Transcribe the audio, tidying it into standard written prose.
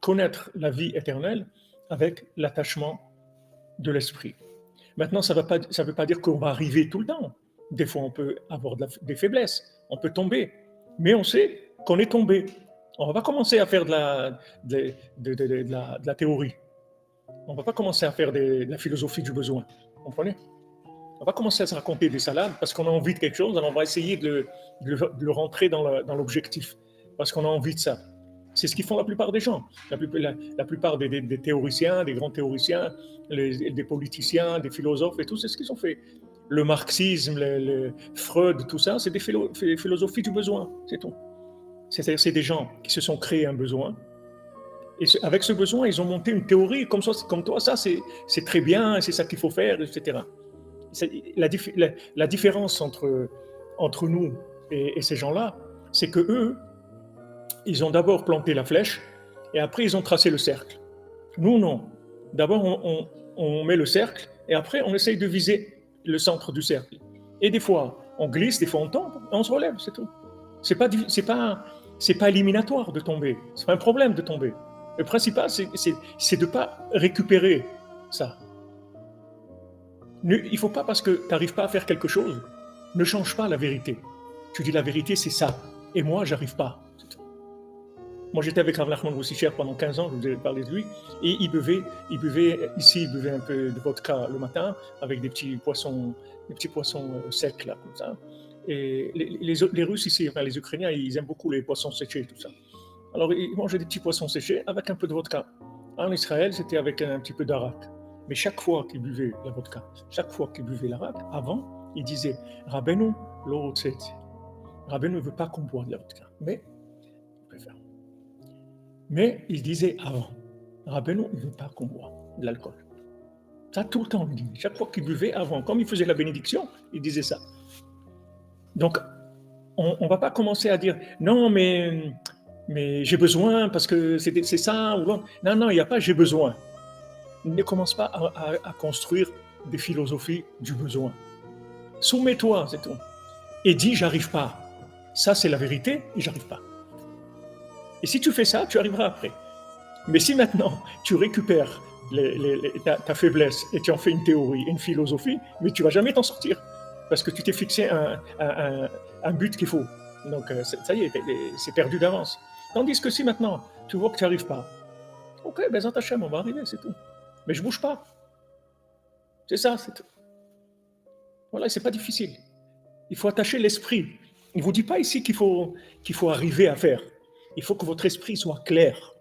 connaître la vie éternelle avec l'attachement de l'esprit. Maintenant, ça ne veut pas dire qu'on va arriver tout le temps. Des fois, on peut avoir des faiblesses, on peut tomber, mais on sait qu'on est tombé. On ne va pas commencer à faire de la théorie. On ne va pas commencer à faire de la philosophie du besoin. Vous comprenez? On va commencer à se raconter des salades parce qu'on a envie de quelque chose, alors on va essayer de le rentrer dans l'objectif, parce qu'on a envie de ça. C'est ce qu'ils font la plupart des gens. La plupart des théoriciens, des grands théoriciens, des politiciens, des philosophes et tout, c'est ce qu'ils ont fait. Le marxisme, Freud, tout ça, c'est des philosophies du besoin, c'est tout. C'est des gens qui se sont créés un besoin, et avec ce besoin, ils ont monté une théorie, comme toi, ça c'est très bien, c'est ça qu'il faut faire, etc. La différence entre nous et ces gens-là, c'est que eux, ils ont d'abord planté la flèche et après ils ont tracé le cercle. Nous, non. D'abord, on met le cercle et après on essaye de viser le centre du cercle. Et des fois, on glisse, des fois on tombe et on se relève, c'est tout. C'est pas éliminatoire de tomber. C'est pas un problème de tomber. Le principal, c'est de ne pas récupérer ça. Il ne faut pas, parce que tu n'arrives pas à faire quelque chose, ne change pas la vérité. Tu dis la vérité, c'est ça. Et moi, j'arrive pas. Moi, j'étais avec Rav Nachman Roussicher pendant 15 ans, je vous ai parlé de lui, et il buvait un peu de vodka le matin, avec des petits poissons secs, là, comme ça. Et les Russes ici, enfin les Ukrainiens, ils aiment beaucoup les poissons séchés, tout ça. Alors, ils mangeaient des petits poissons séchés avec un peu de vodka. En Israël, c'était avec un petit peu d'arak. Mais chaque fois qu'il buvait la vodka, chaque fois qu'il buvait l'arak, avant, il disait « Rabbeinu lo rotzet ». Rabbeinu ne veut pas qu'on boive de la vodka, mais il préfère. Mais il disait avant « Rabbeinu ne veut pas qu'on boive de l'alcool ». Ça, tout le temps, il dit. Chaque fois qu'il buvait avant, comme il faisait la bénédiction, il disait ça. Donc, on ne va pas commencer à dire « Non, mais j'ai besoin parce que c'est ça » ou non. Non, il n'y a pas « j'ai besoin ». Ne commence pas à construire des philosophies du besoin. Soumets-toi, c'est tout. Et dis, j'arrive pas. Ça, c'est la vérité, et j'arrive pas. Et si tu fais ça, tu arriveras après. Mais si maintenant, tu récupères ta faiblesse et tu en fais une théorie, une philosophie, mais tu vas jamais t'en sortir. Parce que tu t'es fixé un but qu'il faut. Donc, ça y est, c'est perdu d'avance. Tandis que si maintenant, tu vois que tu n'arrives pas, ok, ben Zat Hashem, on va arriver, c'est tout. Mais je ne bouge pas. C'est ça, c'est tout. Voilà, c'est pas difficile. Il faut attacher l'esprit. Il ne vous dit pas ici qu'il faut arriver à faire. Il faut que votre esprit soit clair.